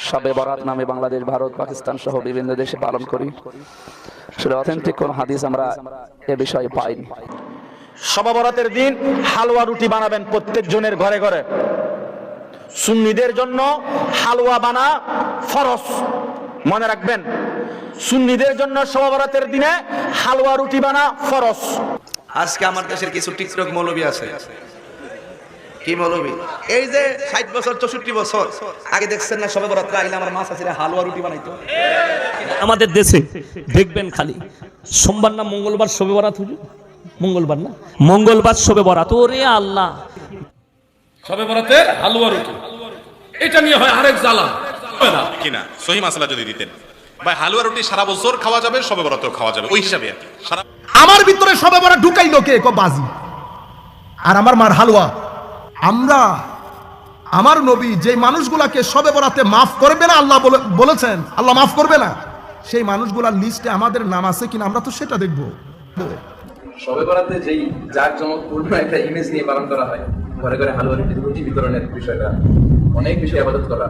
শবে বরাত নামে বাংলাদেশ, ভারত, পাকিস্তান সহ বিভিন্ন দেশে পালন করি। আসলে অথেন্টিক কোন হাদিস আমরা এ বিষয়ে পাইনি। শবে বরাতের দিন হালুয়া রুটি বানাবেন প্রত্যেক জনের ঘরে ঘরে। সুন্নিদের জন্য হালুয়া বানা ফরজ, মনে রাখবেন। সুন্নিদের জন্য শবে বরাতের দিনে হালুয়া রুটি বানা ফরজ। আজকে আমার দেশের কিছু টিকটক মৌলবী আছে। কি মৌলবী? এই যে 60 বছর 64 বছর আগে দেখছেন না শবে বরাত আইলে আমার মাছ আছে হালুয়া রুটি বানাইতো। আমাদের দেশে দেখবেন খালি সোমবার না মঙ্গলবার শবে বরাত, হুজুর মঙ্গলবার না মঙ্গলবার শবে বরাত। ওরে আল্লাহ, শবে বরাতে হালুয়া রুটি, এটা নিয়ে হয় আরেক জ্বালা কিনা সহি মাসালা যদি দিতেন ভাই, হালুয়া রুটি সারা বছর খাওয়া যাবে, শবে বরাতেও খাওয়া যাবে, ওই হিসাবে আর কি। সারা আমার ভিতরে শবে বরাত ঢুকাইলো কে? বাজি আর আমার মার হালুয়া। আমরা আমার নবী যে মানুষগুলাকে শবে বরাতে মাফ করবে না আল্লাহ বলেছেন, আল্লাহ মাফ করবে না, সেই মানুষগুলার লিস্টে আমাদের নাম আছে কিনা আমরা তো সেটা দেখবো। শবে বরাতে যেই জাঁকজমকপূর্ণ একটা ইমেজ নিয়ে পালন করা হয়, ঘরে ঘরে হালুয়া রুটি বিতরণের বিষয়টা, অনেক বেশি আবাদত করা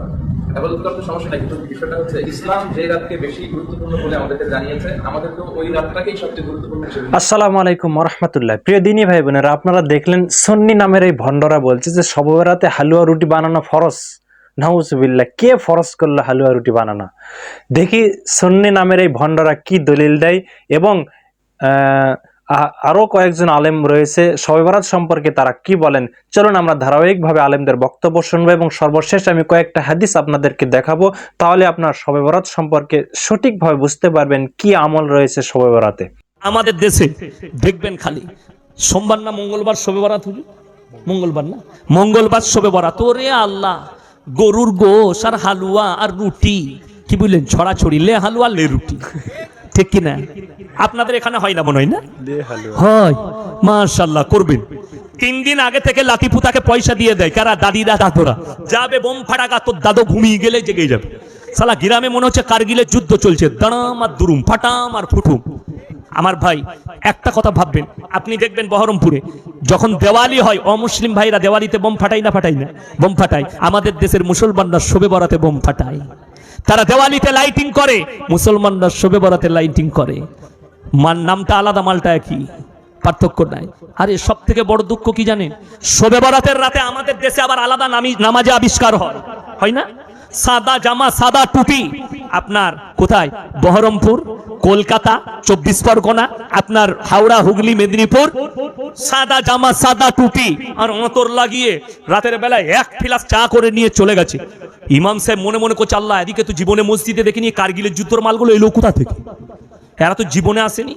তো সমস্যা নাই, কিন্তু বিষয়টা হচ্ছে ইসলাম যে রাতকে বেশি গুরুত্বপূর্ণ বলে আমাদেরকে জানিয়েছে, আমাদের তো ওই রাতটাকেই সবচেয়ে গুরুত্বপূর্ণ হিসেবে। আসসালামু আলাইকুম ওয়া রাহমাতুল্লাহ। প্রিয় দিনী ভাই বোনেরা, আপনারা দেখলেন সুন্নি নামের এই ভণ্ডরা বলছে যে শবে বরাতে হালুয়া রুটি বানানো ফরজ। নাউজুবিল্লাহ, কে ফরজ করলো হালুয়া রুটি বানানো? দেখি সুন্নি নামের এই ভণ্ডরা কি দলিল দেয়। এবং আরো কয়েকজন আলেম রয়েছে, শবে বরাত সম্পর্কে তারা কি বলেন। চলুন আমরা ধারাবাহিকভাবে আলেমদের বক্তব্য শুনবো এবং সর্বশেষ আমি কয়েকটা হাদিস আপনাদেরকে দেখাবো। তাহলে আপনার শবে বরাত সম্পর্কে সঠিকভাবে বুঝতে পারবেন কি আমল রয়েছে শবে বরাতে। আমাদের দেশে দেখবেন খালি সোমবার না মঙ্গলবার শবে বরাত, হুজুর মঙ্গলবার না মঙ্গলবার শবে বরাত। ওরে আল্লাহ, গরুর গোশ আর হালুয়া আর রুটি, কি বললেন, ছড়াছড়ি, লে হালুয়া লে রুটি, ঠিক কিনা? আপনাদের এখানে হয় না মনে হয়? না হয়, মাশাআল্লাহ করবেন। 3 দিন আগে থেকে লাতিপুতাকে পয়সা দিয়ে দেয় কারা? দাদিরা দাদুরা। যাবে বোম ফাটাকা, তোর দাদু ঘুমিয়ে গেলে জেগে যাবে। সালা গ্রামে মনে হচ্ছে কারগিলের যুদ্ধ চলছে, দাঁড়াম আর দুরুম, ফাটাম আর ফুটুম। আমার ভাই একটা কথা ভাববেন, আপনি দেখবেন বহরমপুরে যখন দেওয়ালি হয়, অমুসলিম ভাইরা দেওয়ালিতে বোম ফাটাই না? ফাটাই না? বোম ফাটায়। আমাদের দেশের মুসলমানরা শবে বরাতে বোম ফাটায়। তারা দেওয়ালিতে লাইটিং করে, মুসলমানরা শবে বরাতে লাইটিং করে। নামটা আলাদা, মালটা একই, পার্থক্য নাই। আরে সব থেকে বড় দুঃখ কি জানেন? শবে বরাতের রাতে আমাদের দেশে আবার আলাদা নামাজে আবিষ্কার হয় না? সাদা জামা সাদা টুপি। আপনার কোথায়? বহরমপুর, কলকাতা, 24 পরগনা, আপনার হাওড়া, হুগলি, মেদিনীপুর, সাদা জামা সাদা টুপি আর অন্তর লাগিয়ে রাতের বেলায় 1 ফিলাস চা করে নিয়ে চলে গেছে। ইমাম সাহেব মনে মনে করছে, আল্লাহ, এদিকে তো জীবনে মসজিদে দেখিনি, কারগিলের যুদ্ধের মালগুলো এলো কোথা থেকে? এরা তো জীবনে আসেনি,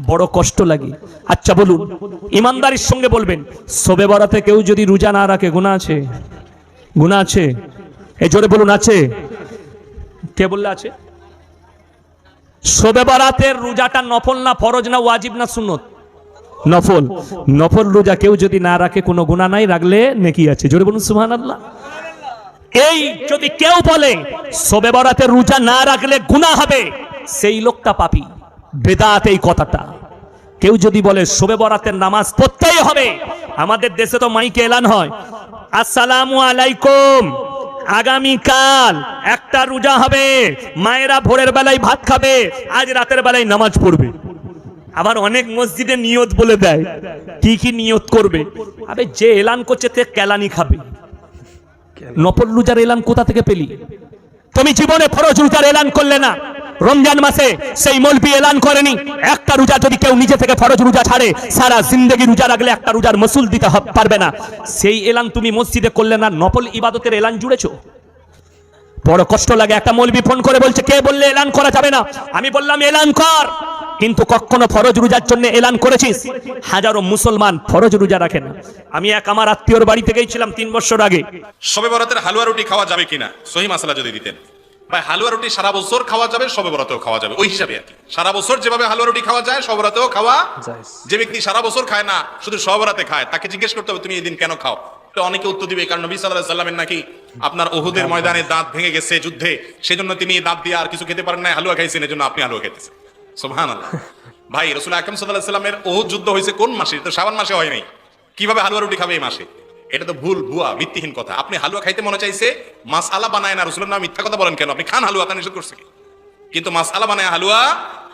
বড় কষ্ট লাগে। আচ্ছা বলুন, ইমানদারির সঙ্গে বলবেন, শবে বরাতে কেউ যদি রোজা না রাখে গুনাহ আছে? গুনাহ আছে? এই জোরে বলুন, আছে? কে বললে আছে? শবে বরাতের রোজাটা নফল না ফরজ না ওয়াজিব না সুন্নত? নফল। নফল রোজা কেউ যদি না রাখে কোনো গুনাহ নাই, রাখলে নেকি আছে। জোরে বলুন সুবহানাল্লাহ। এই যদি কেউ বলে শবে বরাতের রোজা না রাখলে গুনাহ হবে, সেই লোকটা পাপী। বেদাত এই কথাটা। কেউ যদি বলে শবে বরাতের নামাজ পড়তেই হবে, আমাদের দেশে তো মাইকে এলান হয়, আসসালামু আলাইকুম, আগামীকাল একটা রোজা হবে, মায়েরা ভোরের বেলায় ভাত খাবে, আজ রাতের বেলায় নামাজ পড়বে। আবার অনেক মসজিদে নিয়ত বলে দেয়, কি কি নিয়ত করবে। আবে যে এলান করছে তে কেলানি খাবে। নফল রোজার এলান কোথা থেকে পেলি? তুমি জীবনে ফরজ রোজার এলান করলে না। রমজান মাসে সেই মৌলবি এলান করেনি, একটা রোজা যদি কেউ নিজে থেকে ফরজ রোজা ছাড়ে, সারা জিন্দেগি রোজা রাখলে একটা রোজার মসুল দিতে পারবে না। সেই এলান তুমি মসজিদে করলে না, নফল ইবাদতের এলান জুড়েছো। বড় কষ্ট লাগে। একটা মৌলবি ফোন করে বলছে, কে বললে এলান করা যাবে না? আমি বললাম এলান কর, কিন্তু কখনো ফরজ রোজার জন্য এলান করেছিস? হাজারো মুসলমান ফরজ রোজা রাখে না। আমি আমার আত্মীয়র বাড়িতে গিয়েছিলাম 3 বছর আগে। শবে বরাতের হালুয়া রুটি খাওয়া যাবে কিনা সহি মাসালা যদি দিতেন ভাই, হালুয়া রুটি সারা বছর খাওয়া যাবে, শবে বরাতেও খাওয়া যাবে, ওই হিসাবে আর কি। সারা বছর যেভাবে হালুয়া রুটি খাওয়া যায়, শবে বরাতেও খাওয়া যায়। যে ব্যক্তি সারা বছর খায় না, শুধু শবে বরাতে খায়, তাকে জিজ্ঞেস করতে হবে তুমি এই দিন কেন খাও? অনেকে উত্তর দিবে, কারণ নবী সাল্লাল্লাহু আলাইহি সাল্লামের নাকি আপনার উহুদের ময়দানে দাঁত ভেঙে গেছে যুদ্ধে, সেজন্য তিনি দাঁত দিয়ে আর কিছু খেতে পারেন না, হালুয়া খাইছেন, এজন্য আপনি হালুয়া খেতেছেন। সুবহানাল্লাহ। ভাই, রাসূল আকরাম সাল্লাল্লাহু আলাইহি সাল্লামের উহুদ যুদ্ধ হয়েছে কোন মাসে? তো শাবান মাসে হয় নাই। কিভাবে হালুয়া রুটি খাবে এই মাসে? এটা তো ভুল, ভুয়া, ভিত্তিহীন কথা। আপনি হালুয়া খাইতে মনে চাইছে, মাসআলা বানায় না, রাসূলের নাম মিথ্যা কথা বলেন কেন? আপনি খান হালুয়া, তা নিষেধ করছে কি? কিন্তু মাসআলা বানায় হালুয়া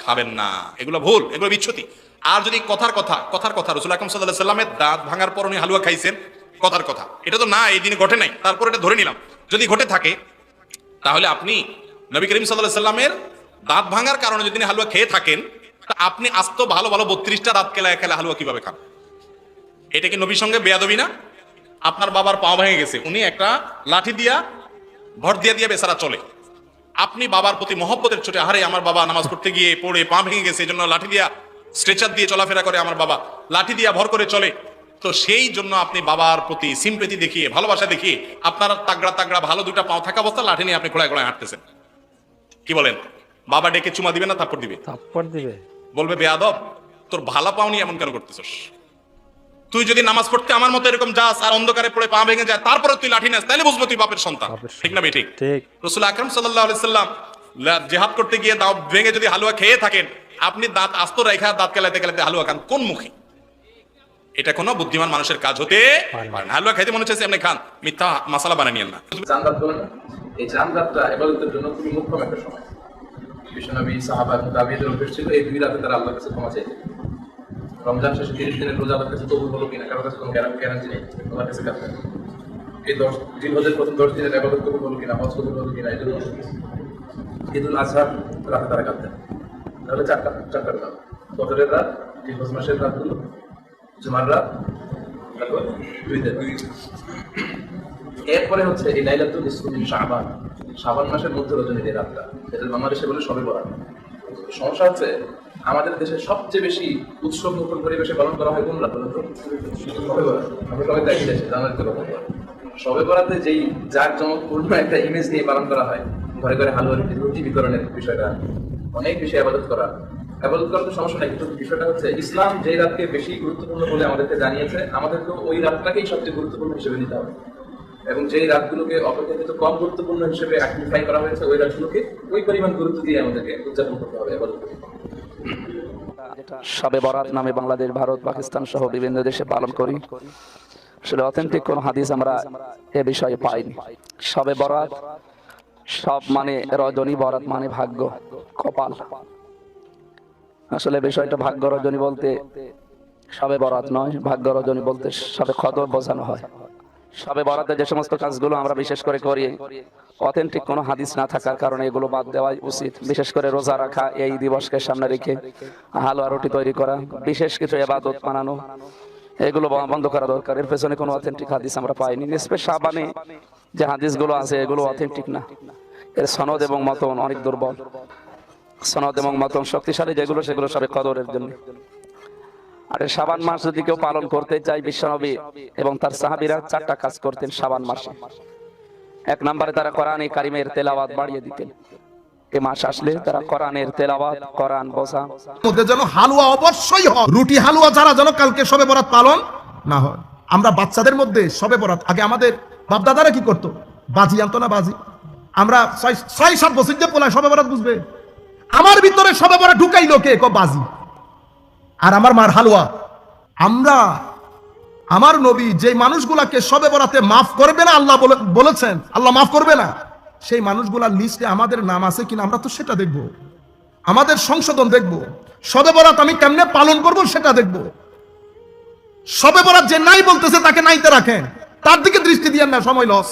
খাবেন না, এগুলো ভুল, এগুলো বিচ্ছুতি। আর যদি কথার কথা রাসূল আকরাম সাল্লাল্লাহু আলাইহি ওয়াসাল্লামের দাঁত ভাঙার পর উনি হালুয়া খাইছেন, কথার কথা, এটা তো না, এই দিনে ঘটে নাই, তারপর এটা ধরে নিলাম। যদি ঘটে থাকে তাহলে আপনি নবী করিম সাল্লাল্লাহু আলাইহি ওয়াসাল্লামের দাঁত ভাঙার কারণে যদি হালুয়া খেয়ে থাকেন, তা আপনি আস্ত ভালো 32টা দাঁত খেলা হালুয়া কিভাবে খান? এটা কি নবীর সঙ্গে বেয়াদবি না? আপনার বাবার পা ভেঙে গেছে, উনি একটা লাঠি দিয়া ভর দিয়া বেচারা চলে, আপনি বাবার প্রতি মহব্বতের ছোটে, আরে আমার বাবা নামাজ পড়তে গিয়ে পড়ে পা ভেঙে গেছে, এই জন্য লাঠি দিয়া স্ট্রেচার দিয়ে চলাফেরা করে, আমার বাবা লাঠি দিয়া ভর করে চলে, তো সেই জন্য আপনি বাবার প্রতি সিম্পেথি দেখিয়ে, ভালোবাসা দেখিয়ে আপনার তাগড়া ভালো দুটা পাও থাকা অবস্থা লাঠি নিয়ে আপনি খোলায় হাঁটতেছেন। কি বলেন? বাবা ডেকে চুমা দিবে না থাপ্পড় দিবে? থাপ্পড় দিবে। বলবে বেয়াদব, তোর ভালো পাও নিয়ে এমন কেন করতেছস? তুই যদি নামাজ পড়তে আমার মতো এরকম যাস আর অন্ধকারে পড়ে পা ভেঙে যায়, তারপরে তুই লাঠি নেস, তাহলে বুঝবো তুই বাপের সন্তান। ঠিক না? ঠিক। রাসূল আকরাম সাল্লাল্লাহু আলাইহি সাল্লাম জিহাদ করতে গিয়ে দাঁত ভেঙে যদি হালুয়া খেয়ে থাকেন, আপনি দাঁত আস্ত রেখা দাঁত কেলাতে হালুয়া খান, কোন মুখে? এটা কোনো বুদ্ধিমান মানুষের কাজ হতে পারে না। হালুয়া খাইতে মনে হচ্ছে আপনি খান, মিথ্যা মাসালা বানিয়ে নিয়েন না। জান্নাত বলেন না, এই জান্নাতটা ইবাদতের জন্য খুবই মুখ্যম একটা সময়। বিশ্বনবী, সাহাবা এবং তাবিঈদের অভ্যাস ছিল এই 2 রাতে তারা আল্লাহর কাছে ক্ষমা চাইতেন। রমজান শেষে 30 দিনের রোজা আল্লাহর কাছে কবুল হলো কিনা, কারোর কাছে কোনো গ্যারান্টি নেই, আল্লাহর কাছে কাঁদতেন। এই 10 জিলহজের প্রথম 10 দিনের ইবাদত কবুল হলো কিনা, হজ কবুল হলো কিনা, এই জন্য ঈদুল আজহার রাতে তারা কাঁদতেন। তাহলে চারটা রাত, বদরের রাত, জিলহজ মাসের রাতগুলো, জুমার রাত, তারপর 2 দিন। এরপরে হচ্ছে এই লাইলাতুল নিসফি মিন শাবান মাসের মধ্যে রজনীর এই রাতটা, যেটা বাংলাদেশে বলে শবে বরাত। সমস্যা হচ্ছে আমাদের দেশে সবচেয়ে বেশি উৎসব মুখর পরিবেশে পালন করা হয় কোন রাত? শবে বরাত। আমরা সবাই তো একই দেশে, জানুয়ারিতে পালন করা। শবে বরাতে যেই জাঁকজমকপূর্ণ একটা ইমেজ নিয়ে পালন করা হয়, ঘরে ঘরে হালুয়া রুটি বিতরণের বিষয়টা, অনেক বেশি আবাদত করা তো সমস্যা নাই, কিন্তু বিষয়টা হচ্ছে ইসলাম যেই রাতকে বেশি গুরুত্বপূর্ণ বলে আমাদেরকে জানিয়েছে, আমাদেরকে ওই রাতটাকেই সবচেয়ে গুরুত্বপূর্ণ হিসেবে নিতে হবে। এবং যেই রাতগুলোকে অপেক্ষাকৃত কম গুরুত্বপূর্ণ হিসেবে আইডেন্টিফাই করা হয়েছে, ওই রাতগুলোকে ওই পরিমাণ গুরুত্ব দিয়ে আমাদেরকে উদযাপন করতে হবে। শবে বরাত নামে বাংলাদেশ, ভারত, পাকিস্তান সহ বিভিন্ন দেশে পালন করি। আসলে অথেন্টিক কোন হাদিস আমরা এ বিষয়ে পাইনি। শবে বরাত সব মানে রজনী, বরাত মানে ভাগ্য, কপাল। আসলে বিষয়টা ভাগ্য রজনী বলতে শবে বরাত নয়, ভাগ্য রজনী বলতে শবে কদর বোঝানো হয়। শবে বরাতে যে সমস্ত কাজগুলো আমরা বিশেষ করে করি, অথেন্টিক কোনো হাদিস না থাকার কারণে এগুলো বাদ দেওয়াই উচিত। বিশেষ করে রোজা রাখা, এই দিবসকে সামনে রেখে হালুয়া রুটি তৈরি করা, বিশেষ কিছু ইবাদত বানানো, এগুলো বন্ধ করা দরকার। এর পেছনে কোনো অথেন্টিক হাদিস আমরা পাইনি। নিসফে শাবানে যে হাদিসগুলো আছে এগুলো অথেন্টিক না, এর সনদ এবং মতন অনেক দুর্বল। সনদ এবং মতন শক্তিশালী যেগুলো, সেগুলো সবে কদরের জন্য। আর শাবান মাস যদি কেউ পালন করতে চায়, বিশ্বনবী এবং তার সাহাবীরা 4টা কাজ করতেন শাবান মাসে। 1 নম্বরে তারা কোরআনে কারিমের তেলাওয়াত বাড়িয়ে দিতেন। এই মাস আসলে তারা কোরআনের তেলাওয়াত, কোরআন বোঝা। মধ্যে যেন হালুয়া অবশ্যই হয়, রুটি হালুয়া ছাড়া যেন কালকে শবে বরাত পালন না হয়। আমরা বাচ্চাদের মধ্যে শবে বরাত, আগে আমাদের বাপদাদারা কি করতো? বাজি আনতো না, বাজি। আমরা 6-7 বছর যে পোলায় শবে বরাত বুঝবে? আমার ভিতরে শবে বরাত ঢুকাইলো কে? বাজি। আর আমার মার হালুয়া। আমরা, আমার নবী যে মানুষগুলাকে শবে বরাতে মাফ করবে না আল্লাহ বলেছেন, আল্লাহ মাফ করবে না, সেই মানুষগুলার লিস্টে আমাদের নাম আছে কিনা আমরা তো সেটা দেখব। আমাদের সংশোধন দেখব। শবে বরাত আমি কেমনে পালন করব সেটা দেখব। শবে বরাত যে নাই বলতেছে তাকে নাইতে রাখেন, তার দিকে দৃষ্টি দিয়েন না। সময় লস।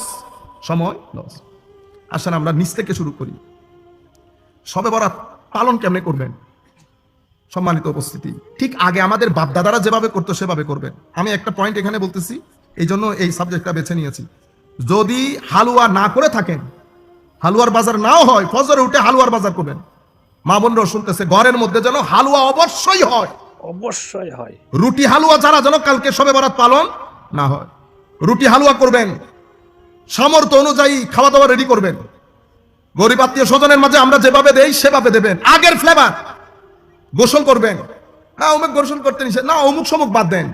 আসেন আমরা নিচ থেকে শুরু করি। শবে বরাত পালন কেমনে করবেন? সম্মানিত উপস্থিতি, ঠিক আগে আমাদের বাপদাদারা যেভাবে করতো সেভাবে করবেন। আমি একটা পয়েন্ট এখানে বলতেছি, এই জন্য এই সাবজেক্টটা বেছে নিয়েছি। যদি হালুয়া না করে থাকেন, হালুয়ার বাজার নাও হয়, ফজরে উঠে হালুয়ার বাজার করবেন। মা বোনরাও শুনতেছে, ঘরের মধ্যে যেন হালুয়া অবশ্যই হয়, অবশ্যই হয়। রুটি হালুয়া ছাড়া যেন কালকে শবে বরাত পালন না হয়। রুটি হালুয়া করবেন, সামর্থ্য অনুযায়ী খাওয়া দাওয়া রেডি করবেন। গরিব আত্মীয় স্বজনের মাঝে আমরা যেভাবে দেই সেভাবে দেবেন। আগের ফ্লেভার। গোসল করবেন না, অমুক গোসল করতে নিষেধ না, অমুক সমুক বাদ দেন,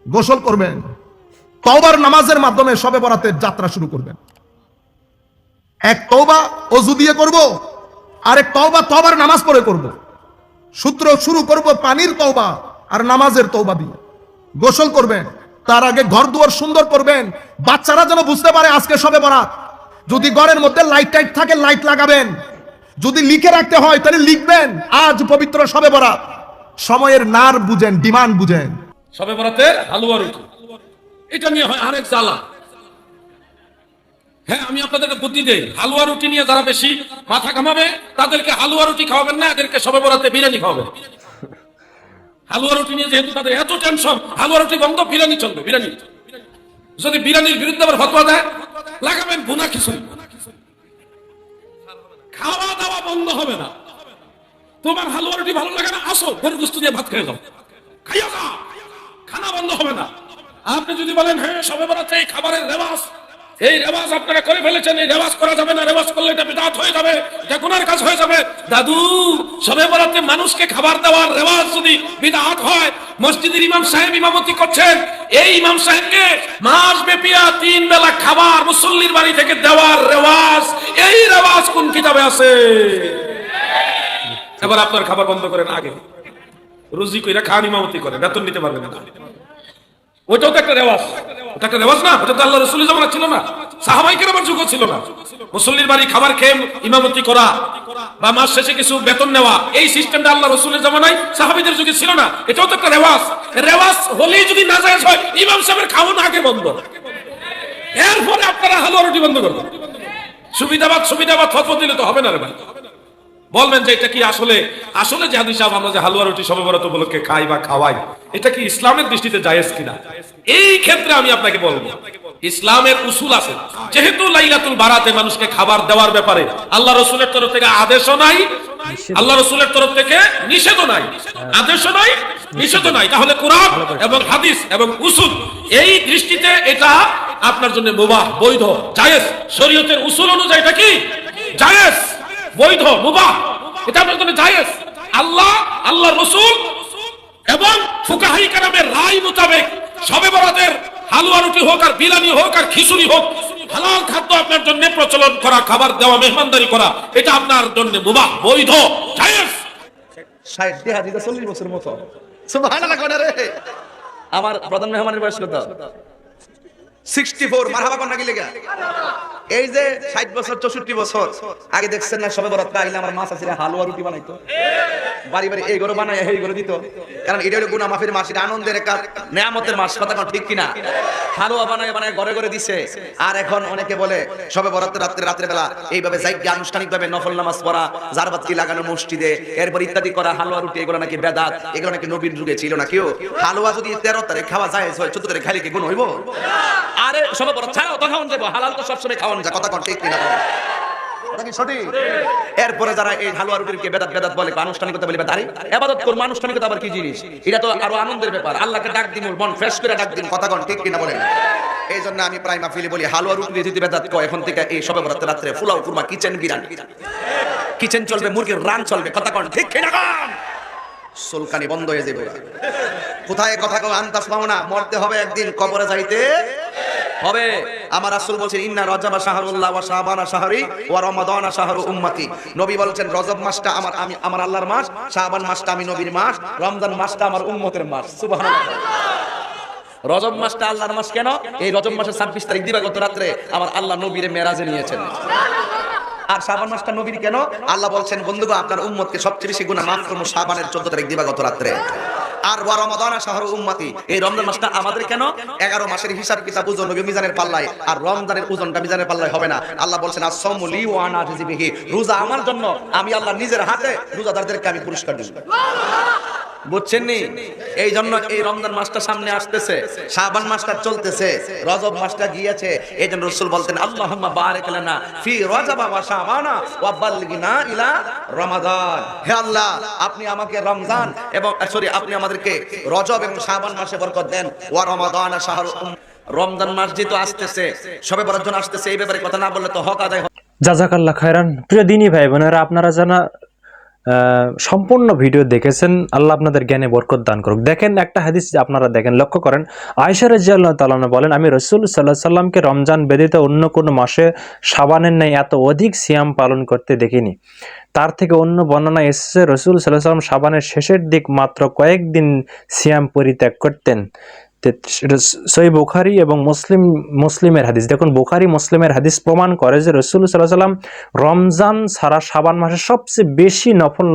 গোসল করবেন। তওবার নামাজের মাধ্যমে শবে বরাতের যাত্রা শুরু করবেন। এক তওবা ওযু দিয়ে করব, আরেক তওবা তওবার নামাজ পড়ে করব। সূত্র শুরু করব পানির তওবা আর নামাজের তওবা দিয়ে। গোসল করবেন, তার আগে ঘর দুয়ার সুন্দর করবেন, বাচ্চারা যেন বুঝতে পারে আজকে শবে বরাত। যদি ঘরের মধ্যে লাইট টাইট থাকে লাইট লাগাবেন, যদি লিখে রাখতে হয় তাহলে লিখবেন আজ পবিত্র শবে বরাত। সময়ের নার বুঝেন, ডিমান্ড বুঝেন। সবে বরাতের হালুয়া রুটি, এটা নিয়ে হয় আরেক জ্বালা। হ্যাঁ, আমি আপনাদেরকে বুদ্ধি দেই, হালুয়া রুটি নিয়ে যারা বেশি মাথা কামাবে তাদেরকে হালুয়া রুটি খাওয়াবেন না, এদেরকে সবে বরাতে বিরিয়ানি খাওয়াবেন। হালুয়া রুটি নিয়ে যেহেতু তাদের এত টেনশন, হালুয়া রুটি বন্ধ, বিরিয়ানি চলবে। বিরিয়ানি যদি বিরিয়ানির বিরুদ্ধে আবার ফতোয়া দেয়, লাগাবেন ভুনা খিচুড়ি। খাওয়া দাওয়া বন্ধ হবে না। তোমার হালুয়া রুটি ভালো লাগে না, আসো গরুর গোশত দিয়ে ভাত খেয়ে যাও, খাইয়া যাও, খানা বন্ধ হবে না। আপনি যদি বলেন হ্যাঁ সবে বরাতে এই খাবারের রেওয়াজ, এই রেওয়াজ আপনারা করে ফেলেছেন, এই রেওয়াজ করা যাবে না, রেওয়াজ করলে এটা বিদআত হয়ে যাবে, এটা গুনার কাজ হয়ে যাবে। দাদু, সবে বরাতে মানুষকে খাবার দেওয়ার রেওয়াজ যদি বিদআত হয়, মসজিদের ইমাম সাহেব ইমামতি করছেন, এই ইমাম সাহেবকে মাস ব্যাপিয়া 3 বেলা খাবার মুসল্লির বাড়ি থেকে দেওয়ার রেওয়াজ, এই রেওয়াজ কোন কিতাবে আছে? এবার আপনার খাবার বন্ধ করেন, আগে রুজি কইরা খান, ইমামতি করেন, বেতন নিতে পারবেন না। ওটাও তো একটা রেওয়াজ, ওটা একটা রেওয়াজ না? ওটা তো আল্লাহ রাসূলের জামানা ছিল না, সাহাবায়ে কেরামের যুগও ছিল না। মুসল্লির বাড়ি খাবার খেয়ে ইমামতি করা বা মাস শেষে কিছু বেতন নেওয়া, এই সিস্টেমটা আল্লাহ রাসূলের জামানায় সাহাবীদের যুগে ছিল না। এটাও তো একটা রেওয়াজ। রেওয়াজ হলেই যদি নাজায়েজ হয়, ইমাম সাহেবের খাওয়ানো আগে বন্ধ, এরপরে আপনারা হালুয়া রুটি বন্ধ করবেন। সুবিধাবাদ ফতোয়া দিলে তো হবে না রে ভাই। বলবেন যে এটা কি আসলে যে হাদিস সাহেব আমরা যে হালুয়া রুটি সবে বরাত উপলক্ষে খাই বা খাওয়াই, এটা কি ইসলামের দৃষ্টিতে জায়েজ কিনা? এই ক্ষেত্রে আমি আপনাকে বলবো, ইসলামের উসুল আছে। যেহেতু লাইলাতুল বারাতে মানুষকে খাবার দেওয়ার ব্যাপারে আল্লাহ রাসূলের তরফ থেকে আদেশও নাই, আল্লাহ রাসূলের তরফ থেকে নিষেধও নাই, আদেশও নাই, নিষেধও নাই, তাহলে কোরআন এবং হাদিস এবং উসুল এই দৃষ্টিতে এটা আপনার জন্য মুবাহ, বৈধ, জায়েজ। শরীয়তের উসুল অনুযায়ী এটা কি জায়েজ, বৈধ, মুবাহ, এটা আপনার জন্য জায়েজ। আল্লাহর রাসূল এবং ফুকাহায়ে কেরামের রায় মোতাবেক শবে বরাতের হালুয়া রুটি হোক আর বিরিয়ানি হোক আর খিচুড়ি হোক, হালাল খাদ্য আপনার জন্য প্রচলন করা, খাবার দেওয়া, মেহমানদারি করা, এটা আপনার জন্য মুবাহ, বৈধ, জায়েজ। 60 দেহা দিতে 40 বছর মতো, সুবহানাল্লাহ। কোন রে আমার প্রধান মেহমানের বয়স কত? 64। মারহাবা কোন নাকি লাগা? এই যে 60 বছর 64 বছর আগে দেখছেন না সবে বরাত আইলে আমার মা চাচিরা হালুয়া রুটি বানাইতো, বাড়ি বাড়ি এই ঘরে বানায় এই ঘরে দিত। কারণ এটা হলো গুনাহ মাফের মাস, এটা আনন্দের এক নিয়ামতের মাস, কথা কোন ঠিক কিনা? হালুয়া বানায় ঘরে ঘরে দিছে। আর এখন অনেকে বলে সবে বরাতের রাত্রে বেলা এইভাবে যাইগে আনুষ্ঠানিক ভাবে নফল নামাজ পড়া, জারবাতি লাগানো মসজিদে, এরপর ইত্যাদি করা, হালুয়া রুটি, এগুলো নাকি বেদাত, এগুলো নাকি নবীর যুগে ছিল না। কেউ হালুয়া যদি 13 তারিখ খাওয়া যায়, 14 তারিখ খাইলে কি গুনাহ হইব? আরে সবে বরাত ছাড়াও তো খাওয়ান যাবে, হালাল তো সবসময় খাওয়ান যায়, কথা কোন ঠিক কিনা? এরপরে যারা এই হালুয়া রুটিকে বেদাত বলে, আনুষ্ঠানিকতা বলে, দাঁড়ি ইবাদত করব, আনুষ্ঠানিকতা আবার কি জিনিস? এটা তো আরো আনন্দের ব্যাপার, আল্লাহকে ডাক দিন, মন ফ্রেশ করে ডাক দিন, কথা কোন ঠিক কিনা বলেন? এই জন্য আমি প্রায় মাহফিলে বলি, হালুয়া রুটি যদি বেদাত কয়, এখন থেকে এই সবে বরাতের রাত্রে ফুলাও কুরমা, কিচেন চলবে, মুরগির রান চলবে, কথা কোন ঠিক কিনা? সুলকানি বন্ধ হয়ে যাবে। কোথায় কথা কও আনতাস পাও না, মরতে হবে একদিন, কবরে যাইতে হবে। আমার রাসূল বলেন, ইন্না রজব শাহরুল্লাহ ওয়া শাবান শাহরি ওয়া রমাদান শাহরু উম্মতি। নবী বলেন রজব মাসটা আমার আল্লাহর মাস, শাবান মাসটা আমি নবীর মাস, রমজান মাসটা আমার উম্মতের মাস। সুবহানাল্লাহ। রজব মাসটা আল্লাহর মাস কেন? এই রজব মাসের 26 তারিখ দিবাগত রাতে আমার আল্লাহ নবীরে মেরাজে নিয়েছেন। আর শাবান মাসটা নবীর কেন? আল্লাহ বলছেন, বন্ধুগণ আপনার উম্মতকে সবচেয়ে বেশি গুনাহ মাফ করব শাবানের 14 তারিখ দিবাগত রাতে। আর ওয়া রমাদান শাহরু উম্মতি, এই রমজান মাসটা আমাদের কেন? 11 মাসের হিসাব কিতাব ওজন হবে মিজানের পাল্লায়, আর রমজানের ওজনটা মিজানের পাল্লায় হবে না। আল্লাহ বলছেন, আস-সাওমু লি ওয়া আনা আজজি বিহি, রোজা আমার জন্য, আমি আল্লাহ নিজের হাতে রোজাদারদেরকে আমি পুরস্কার দেব। বুঝছেন নি? এই জন্য এই রমজান মাসটা সামনে আসতেছে, শাবান মাসটা চলতেছে, রজব মাসটা গিয়েছে। এই জন্য রাসূল বলতেন, আল্লাহুম্মা বারিক লানা ফি রজব ওয়া শাবানা ওয়া বাল্লিগনা ইলা রমাদান। হে আল্লাহ, আপনি আমাকে রমজান এবং আপনি আমাদেরকে রজব এবং শাবান মাসে বরকত দেন। ওয়া রমাদান শাহরু, রমজান মাস যেহেতু আসতেছে, সবে বরাত যখন আসতেছে, এই ব্যাপারে কথা না বললে তো হক আদায়। জাযাকাল্লাহ খায়রান। প্রিয় দিনী ভাই বোনেরা, আপনারা জানা সম্পূর্ণ ভিডিও দেখেছেন, আল্লাহ আপনাদের জ্ঞানে বরকত দান করুক। দেখেন একটা হাদিস আপনারা দেখেন, লক্ষ্য করেন, আয়েশা রাদিয়াল্লাহু তাআলা বলেন, আমি রাসূল সাল্লাল্লাহু আলাইহি সাল্লামকে রমজান ব্যতীত অন্য কোনো মাসে শাবানের ন্যায় এত অধিক সিয়াম পালন করতে দেখিনি। তার থেকে অন্য বর্ণনা এসেছে, রাসূল সাল্লাল্লাহু আলাইহি সাল্লাম শাবানের শেষের দিক মাত্র কয়েকদিন সিয়াম পরিত্যাগ করতেন। এটা সহিহ বুখারী এবং মুসলিমের হাদিস। দেখুন বুখারী মুসলিমের হাদিস প্রমাণ করে যে রাসূলুল্লাহ সাল্লাল্লাহু আলাইহি ওয়াসাল্লাম রমজান ছাড়া শাবান মাসে সবচেয়ে বেশি নফল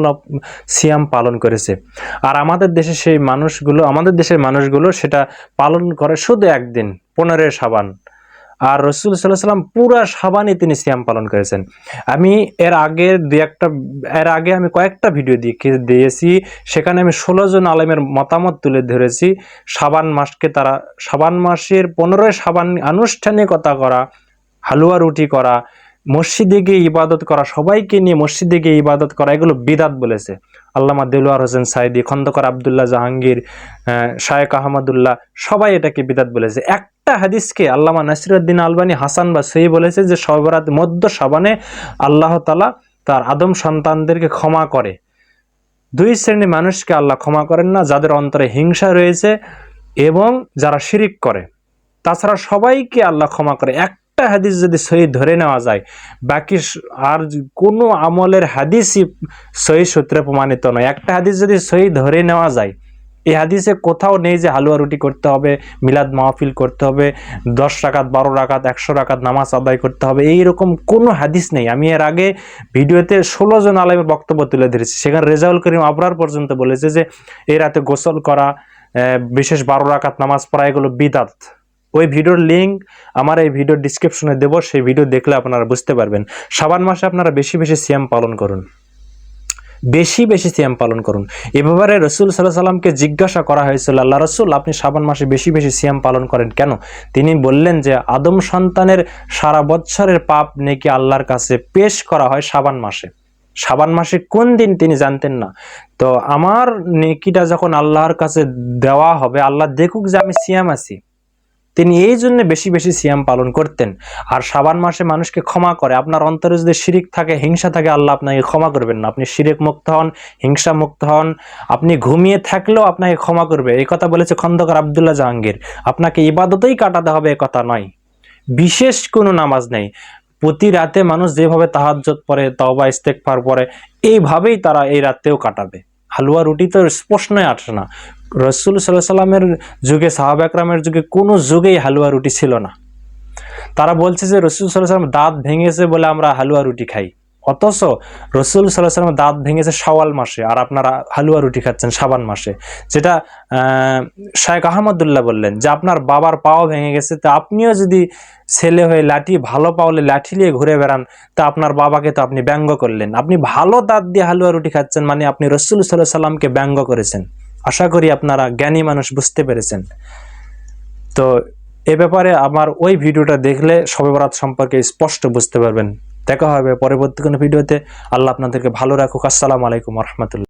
সিয়াম পালন করেছে। আর আমাদের দেশের মানুষগুলো সেটা পালন করে শুধু একদিন 15 শাবান। আর রাসূল সাল্লাল্লাহু আলাইহি ওয়াসাল্লাম পুরা শাবানই তিনি সিয়াম পালন করেছেন। আমি এর আগে আমি কয়েকটা ভিডিও দিয়েছি, সেখানে আমি 16 জন আলেমের মতামত তুলে ধরেছি। শাবান মাসের 15 শাবান আনুষ্ঠানিকতা করা, হালুয়া রুটি করা, মসজিদে গিয়ে ইবাদত করা, সবাইকে নিয়ে মসজিদে গিয়ে ইবাদত করা, এগুলো বিদাত বলেছে আল্লামা দেলোয়ার হোসেন সাইদি, খন্দকার আব্দুল্লাহ জাহাঙ্গীর, শায়েখ আহমদুল্লাহ, সবাই এটাকে বিদাত বলেছে। একটা হাদিসকে আল্লামা নাসিরউদ্দিন আলবানী হাসান বা সহিহ বলেছে যে শবে বরাত মধ্য শাবানে আল্লাহ তাআলা তার আদম সন্তানদেরকে ক্ষমা করে। 2 শ্রেণীর মানুষকে আল্লাহ ক্ষমা করেন না, যাদের অন্তরে হিংসা রয়েছে এবং যারা শিরিক করে। তাছাড়া সবাইকে আল্লাহ ক্ষমা করে। একটা হাদিস যদি সহি ধরে নেওয়া যায়, বাকি আর কোনো আমলের হাদিসই সহি সূত্রে প্রমাণিত নয়। একটা হাদিস যদি সহি ধরে নেওয়া যায়, এই হাদিসে কোথাও নেই যে হালুয়া রুটি করতে হবে, মিলাদ মাহফিল করতে হবে, 10 রাকাত 12 রাকাত 100 রাকাত নামাজ আদায় করতে হবে, এইরকম কোনো হাদিস নেই। আমি এর আগে ভিডিওতে 16 জন আলেমের বক্তব্য তুলে ধরেছি, সেখানে রেজাউল করিম আবরার পর্যন্ত বলেছে যে এই রাতে গোসল করা, বিশেষ 12 রাকাত নামাজ পড়া, এগুলো বিদআত। ওই ভিডিওর লিঙ্ক আমার এই ভিডিওর ডিসক্রিপশনে দেব, সেই ভিডিও দেখলে আপনারা বুঝতে পারবেন। শাবান মাসে আপনারা বেশি বেশি সিয়াম পালন করুন, বেশি বেশি সিয়াম পালন করুন। এ ব্যাপারে রাসূল সাল্লাল্লাহু আলাইহি ওয়াসাল্লামকে জিজ্ঞাসা করা হয়েছিল, আল্লাহ রাসূল আপনি শাবান মাসে বেশি বেশি সিয়াম পালন করেন কেন? তিনি বললেন যে আদম সন্তানের সারা বছরের পাপ নেকি আল্লাহর কাছে পেশ করা হয় শাবান মাসে। শাবান মাসে কোন দিন তিনি জানতেন না। তো আমার নেকিটা যখন আল্লাহর কাছে দেওয়া হবে, আল্লাহ দেখুক যে আমি সিয়াম আছি, তিনি এই জন্য বেশি বেশি সিয়াম পালন করতেন। আর শাবান মাসে মানুষকে ক্ষমা করে। আপনার অন্তরে যদি শিরিক থাকে, হিংসা থাকে, আল্লাহ আপনাকে ক্ষমা করবেন না। আপনি শিরিক মুক্ত হন, হিংসা মুক্ত হন, আপনি ঘুমিয়ে থাকলেও আপনাকে ক্ষমা করবে। এই কথা বলেছে খন্দকার আব্দুল্লাহ জাহাঙ্গীর। আপনাকে ইবাদতেই কাটাতে হবে এ কথা নয়, বিশেষ কোনো নামাজ নেই। প্রতি রাতে মানুষ যেভাবে তাহাজ্জুদ পড়ে, তওবা ইস্তেগফার পড়ে, এইভাবেই তারা এই রাতেও কাটাবে। হালুয়া রুটি তো প্রশ্নই আসে না। রাসূল সাল্লাল্লাহু আলাইহি ওয়াসাল্লামের যুগে, সাহাবা একরামের যুগে কোনো যুগেই হালুয়া রুটি ছিল না। তারা বলছে যে রাসূল সাল্লাল্লাহু আলাইহি ওয়াসাল্লাম দাঁত ভেঙেছে বলে আমরা হালুয়া রুটি খাই, অথচ রাসূল সাল্লাল্লাহু আলাইহি ওয়াসাল্লাম দাঁত ভেঙেছে শাওয়াল মাসে, আর আপনারা হালুয়া রুটি খাচ্ছেন শাবান মাসে। যেটা শায়েখ আহমদুল্লাহ বললেন যে আপনার বাবার পাও ভেঙে গেছে, তা আপনিও যদি ছেলে হয়ে লাঠি, ভালো পাওলে লাঠি নিয়ে ঘুরে বেড়ান, তা আপনার বাবাকে তো আপনি ব্যঙ্গ করলেন। আপনি ভালো দাঁত দিয়ে হালুয়া রুটি খাচ্ছেন, মানে আপনি রাসূল সাল্লাল্লাহু আলাইহি ওয়াসাল্লামকে ব্যঙ্গ করেছেন। আশা করি আপনারা জ্ঞানী মানুষ বুঝতে পেরেছেন। তো এ ব্যাপারে আমার ওই ভিডিওটা দেখলে শবে বরাত সম্পর্কে স্পষ্ট বুঝতে পারবেন। দেখা হবে পরবর্তী কোনো ভিডিওতে। আল্লাহ আপনাদেরকে ভালো রাখুক। আসসালামু আলাইকুম ওয়া রাহমাতুল্লাহ।